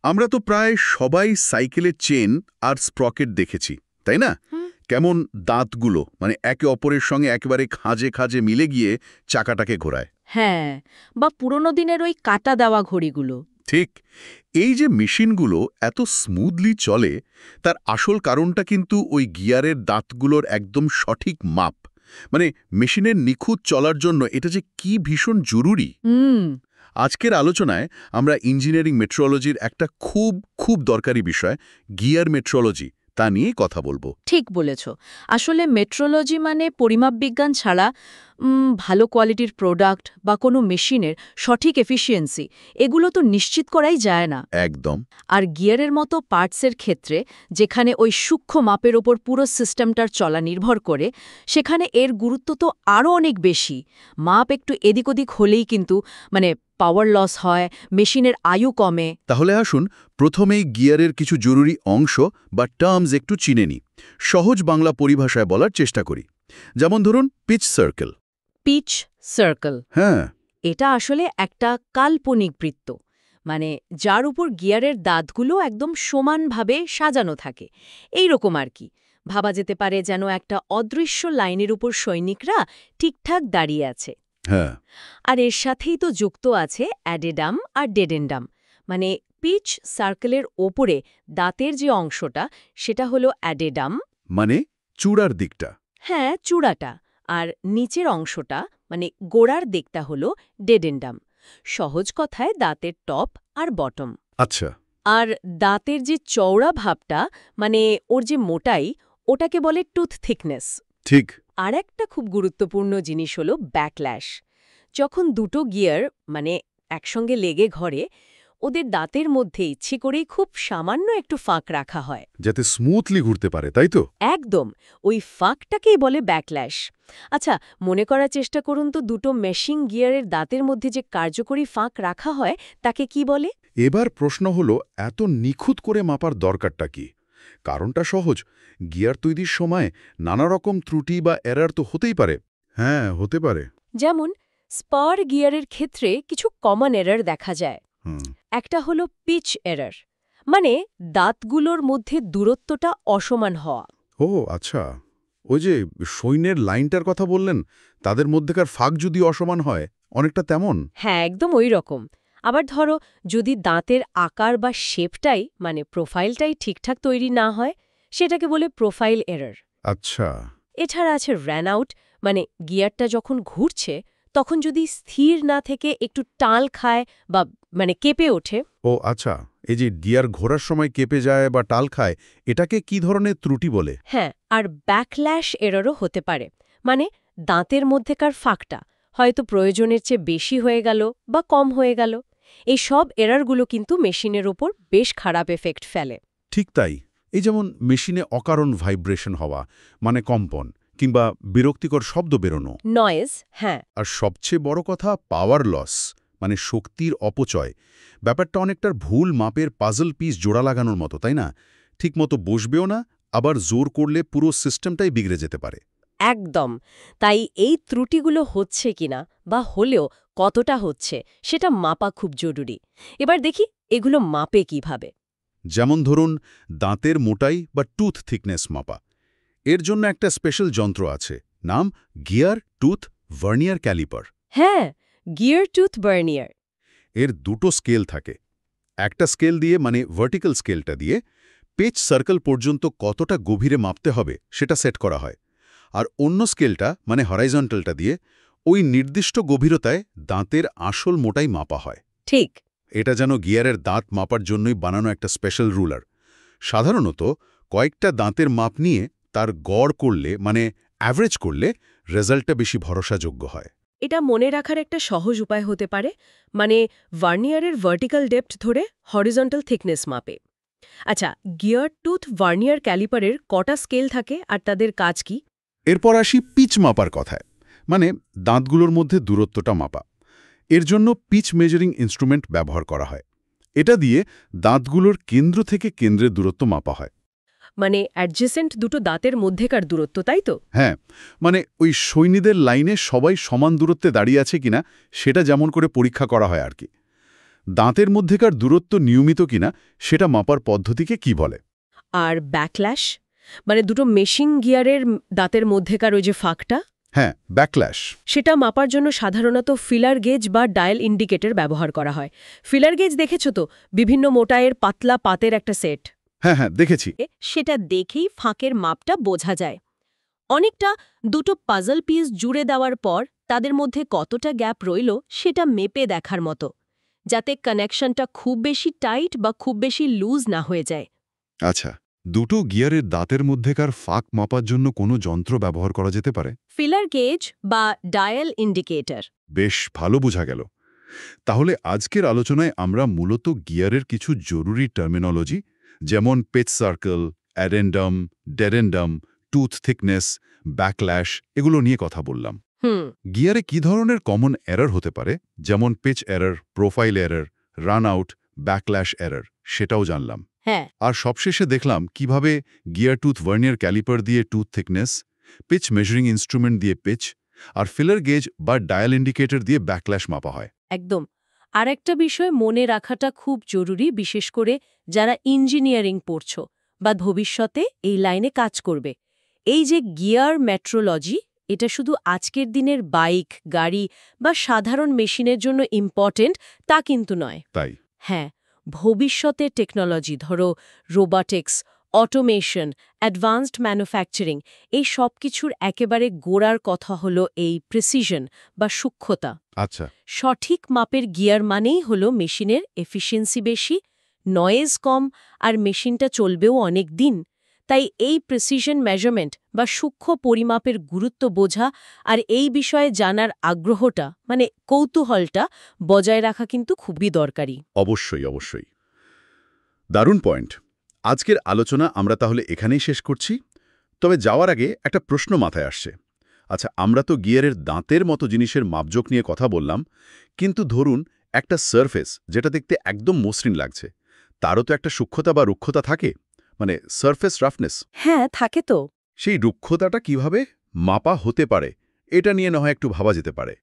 আমরা তো প্রায় সবাই সাইকেলের চেন আর স্প্রকেট দেখেছি, তাই না? কেমন দাঁতগুলো মানে একে অপরের সঙ্গে একেবারে খাঁজে খাঁজে মিলে গিয়ে চাকাটাকে ঘোরায়। হ্যাঁ, বা পুরনো দিনের ওই কাটা দেওয়া ঘড়িগুলো। ঠিক। এই যে মেশিনগুলো এত স্মুথলি চলে, তার আসল কারণটা কিন্তু ওই গিয়ারের দাঁতগুলোর একদম সঠিক মাপ। মানে মেশিনের নিখুঁত চলার জন্য এটা যে কি ভীষণ জরুরি। আজকের আলোচনায় আমরা ইঞ্জিনিয়ারিং মেট্রোলজির একটা খুব খুব দরকারি বিষয়, গিয়ার মেট্রোলজি, তা নিয়ে কথা বলবো। ঠিক বলেছ। আসলে মেট্রোলজি মানে পরিমাপ বিজ্ঞান ছাড়া ভালো কোয়ালিটির প্রোডাক্ট বা কোনো মেশিনের সঠিক এফিসিয়েন্সি এগুলো তো নিশ্চিত করাই যায় না। একদম। আর গিয়ারের মতো পার্টসের ক্ষেত্রে, যেখানে ওই সূক্ষ্ম মাপের ওপর পুরো সিস্টেমটার চলা নির্ভর করে, সেখানে এর গুরুত্ব তো আরও অনেক বেশি। মাপ একটু এদিক ওদিক হলেই কিন্তু পাওয়ার লস হয়, মেশিনের আয়ু কমে। তাহলে আসুন প্রথমেই গিয়ারের কিছু জরুরি অংশ বা টার্মস একটু চিনে নিই। সহজ বাংলা পরিভাষায় বলার চেষ্টা করি। যেমন ধরুন পিচ সার্কেল। পিচ সার্কেল, হ্যাঁ, এটা আসলে একটা কাল্পনিক বৃত্ত, যার উপর গিয়ারের দাঁতগুলো একদম সমানভাবে সাজানো থাকে। এই রকম আর কি। ভাবা যেতে পারে যেন একটা অদৃশ্য লাইনের উপর সৈনিকরা ঠিকঠাক দাঁড়িয়ে আছে। হ্যাঁ, আর এর সাথেই তো যুক্ত আছে অ্যাডেডাম আর ডেডেন্ডাম। পিচ সার্কেলের ওপরে দাঁতের যে অংশটা, সেটা হলো অ্যাডেডাম। মানে চূড়ার দিকটা। হ্যাঁ, চূড়াটা। আর নিচের অংশটা গোড়ার দিকটা হলো ডেডেন্ডাম। সহজ কথায় দাঁতের টপ আর বটম। আচ্ছা। আর দাঁতের যে চওড়া ভাবটা, ওর যে মোটাই, ওটাকে বলে টুথ থিকনেস। ঠিক। আর একটা খুব গুরুত্বপূর্ণ জিনিস হলো ব্যাকল্যাশ। যখন দুটো গিয়ার একসঙ্গে লেগে ঘরে, ওদের দাঁতের মধ্যে ইচ্ছে করেই খুব সামান্য একটু ফাঁক রাখা হয়, যাতে স্মুথলি ঘুরতে পারে, তাই তো? একদম। ওই ফাঁকটাকেই বলে ব্যাকল্যাশ। আচ্ছা, মনে করার চেষ্টা করুন তো, দুটো মেশিং গিয়ারের দাঁতের মধ্যে যে কার্যকরী ফাঁক রাখা হয় তাকে কি বলে? এবার প্রশ্ন হলো, এত নিখুঁত করে মাপার দরকারটা কি? কারণটা সহজ। গিয়ার তৈরির সময় নানা রকম ত্রুটি বা এরার তো হতেই পারে। হ্যাঁ, হতে পারে। যেমন স্পার গিয়ারের ক্ষেত্রে কিছু কমন এরর দেখা যায়। একটা হলো পিচ এরর, দাঁতগুলোর মধ্যে দূরত্বটা অসমান হওয়া। ও আচ্ছা, ওই যে সৈন্যের লাইনটার কথা বললেন, তাদের মধ্যেকার ফাঁক যদি অসমান হয়, অনেকটা তেমন। হ্যাঁ, একদম ওই রকম। আবার ধরো, যদি দাঁতের আকার বা শেপটাই প্রোফাইলটাই ঠিকঠাক তৈরি না হয়, সেটাকে বলে প্রোফাইল এরর। আচ্ছা। এছাড়া আছে রান আউট, গিয়ারটা যখন ঘুরছে তখন যদি স্থির না থেকে একটু টাল খায় বা কেঁপে ওঠে। ও আচ্ছা, এই যে গিয়ার ঘোরার সময় কেঁপে যায় বা টাল খায়, এটাকে কি ধরনের ত্রুটি বলে? হ্যাঁ, আর ব্যাকল্যাশ এররও হতে পারে। দাঁতের মধ্যেকার ফাঁকটা হয়তো প্রয়োজনের চেয়ে বেশি হয়ে গেল বা কম হয়ে গেল। এই সব এররগুলো কিন্তু মেশিনের ওপর বেশ খারাপ এফেক্ট ফেলে। ঠিক তাই। এই যেমন মেশিনে অকারণ ভাইব্রেশন হওয়া, কম্পন কিংবা বিরক্তিকর শব্দ বেরোনো, নয়েজ। হ্যাঁ, আর সবচেয়ে বড় কথা পাওয়ার লস, শক্তির অপচয়। ব্যাপারটা অনেকটার ভুল মাপের পাজল পিস জোড়া লাগানোর মতো, তাই না? ঠিকমতো বসবেও না, আবার জোর করলে পুরো সিস্টেমটাই বিগড়ে যেতে পারে। একদম। তাই এই ত্রুটিগুলো হচ্ছে কিনা বা হলেও কতটা হচ্ছে সেটা মাপা খুব জরুরি। এবার দেখি এগুলো মাপে কিভাবে। যেমন ধরুন দাঁতের মোটাই বা টুথ থিকনেস মাপা। এর জন্য একটা স্পেশাল যন্ত্র আছে, নাম গিয়ার টুথ ভার্নিয়ার ক্যালিপার। হ্যাঁ, গিয়ার টুথ ভার্নিয়ার। এর দুটো স্কেল থাকে। একটা স্কেল দিয়ে ভার্টিক্যাল স্কেলটা দিয়ে পেচ সার্কেল পর্যন্ত কতটা গভীরে মাপতে হবে সেটা সেট করা হয়। আর অন্য স্কেলটা হরাইজন্টালটা দিয়ে ওই নির্দিষ্ট গভীরতায় দাঁতের আসল মোটাই মাপা হয়। ঠিক। এটা যেন গিয়ারের দাঁত মাপার জন্যই বানানো একটা স্পেশাল রুলার। সাধারণত কয়েকটা দাঁতের মাপ নিয়ে তার গড় করলে অ্যাভারেজ করলে রেজাল্টটা বেশি ভরসাযোগ্য হয়। এটা মনে রাখার একটা সহজ উপায় হতে পারে, ভার্নিয়ারের ভার্টিক্যাল ডেপথ ধরে হরিজন্টাল থিকনেস মাপে। আচ্ছা, গিয়ার টুথ ভার্নিয়ার ক্যালিপারের কটা স্কেল থাকে আর তাদের কাজ কি? এরপর আসি পিচ মাপার কথায়, দাঁতগুলোর মধ্যে দূরত্বটা মাপা। এর জন্য পিচ মেজারিং ইনস্ট্রুমেন্ট ব্যবহার করা হয়। এটা দিয়ে দাঁতগুলোর কেন্দ্র থেকে কেন্দ্রের দূরত্ব মাপা হয়। অ্যাডজেসেন্ট দুটো দাঁতের মধ্যেকার দূরত্ব, তাই তো? হ্যাঁ, ওই সৈনিকদের লাইনে সবাই সমান দূরত্বে দাঁড়িয়ে আছে কিনা সেটা যেমন করে পরীক্ষা করা হয় আর কি। দাঁতের মধ্যেকার দূরত্ব নিয়মিত কিনা সেটা মাপার পদ্ধতিকে কি বলে? আর ব্যাকল্যাশ, মানে দুটো মেশিন গিয়ারের দাঁতের মধ্যেকার ওই যে ফাঁকটা, হ্যাঁ, ব্যাকল্যাশ। সেটা মাপার জন্য সাধারণত ফিলার গেজ বা ডায়াল ইন্ডিকেটর ব্যবহার করা হয়। ফিলার গেজ দেখেছো তো, বিভিন্ন মোটায়ের পাতলা পাতের একটা সেট। হ্যাঁ হ্যাঁ, দেখেছি। সেটা দেখেই ফাঁকের মাপটা বোঝা যায়। অনেকটা দুটো পাজল পিস জুড়ে দেওয়ার পর তাদের মধ্যে কতটা গ্যাপ রইল সেটা মেপে দেখার মতো, যাতে কানেকশনটা খুব বেশি টাইট বা খুব বেশি লুজ না হয়ে যায়। আচ্ছা, দুটো গিয়ারের দাঁতের মধ্যেকার ফাঁক মাপার জন্য কোনো যন্ত্র ব্যবহার করা যেতে পারে? ফিলার গেজ বা ডায়াল ইন্ডিকেটর। বেশ ভালো বোঝা গেল। তাহলে আজকের আলোচনায় আমরা মূলত গিয়ারের কিছু জরুরি টার্মিনোলজি, যেমন pitch circle, addendum, dedendum, tooth thickness, backlash, এগুলো নিয়ে কথা বললাম। গিয়ারে কি ধরনের কমন এরর হতে পারে, যেমন pitch error, profile error, run out, backlash error, সেটাও জানলাম। হ্যাঁ, আর সবশেষে দেখলাম কিভাবে গিয়ার টুথ ভার্নিয়ার ক্যালিপার দিয়ে tooth thickness, pitch measuring instrument দিয়ে পিচ, আর ফিলার গেজ বা ডায়াল ইন্ডিকেটর দিয়ে ব্যাকল্যাশ মাপা হয়। একদম। আর একটা বিষয় মনে রাখাটা খুব জরুরি, বিশেষ করে যারা ইঞ্জিনিয়ারিং পড়ছো বা ভবিষ্যতে এই লাইনে কাজ করবে। এই যে গিয়ার মেট্রোলজি, এটা শুধু আজকের দিনের বাইক, গাড়ি বা সাধারণ মেশিনের জন্য ইম্পর্টেন্ট তা কিন্তু নয়। তাই হ্যাঁ, ভবিষ্যতের টেকনোলজি, ধরো রোবোটিক্স, অটোমেশন, অ্যাডভান্সড ম্যানুফ্যাকচারিং, এই সব কিছুর একেবারে গোড়ার কথা হলো এই প্রিসিশন বা সূক্ষ্মতা। আচ্ছা, সঠিক মাপের গিয়ার মানেই হলো মেশিনের এফিসিয়েন্সি বেশি, নয়েজ কম, আর মেশিনটা চলবেও অনেক দিন। তাই এই প্রিসিশন মেজারমেন্ট বা সূক্ষ্ম পরিমাপের গুরুত্ব বোঝা আর এই বিষয়ে জানার আগ্রহটা, মানে কৌতূহলটা বজায় রাখা কিন্তু খুবই দরকারি। অবশ্যই অবশ্যই। দারুণ পয়েন্ট। আজকের আলোচনা আমরা তাহলে এখানেই শেষ করছি। তবে যাওয়ার আগে একটা প্রশ্ন মাথায় আসছে। আচ্ছা, আমরা তো গিয়ারের দাঁতের মতো জিনিসের মাপজোক নিয়ে কথা বললাম, কিন্তু ধরুন একটা সারফেস যেটা দেখতে একদম মসৃণ লাগছে, তারও তো একটা সূক্ষ্মতা বা রুক্ষতা থাকে, মানে সারফেস রাফনেস। হ্যাঁ, থাকে তো। সেই রুক্ষতাটা কিভাবে মাপা হতে পারে এটা নিয়ে না হয় একটু ভাবা যেতে পারে।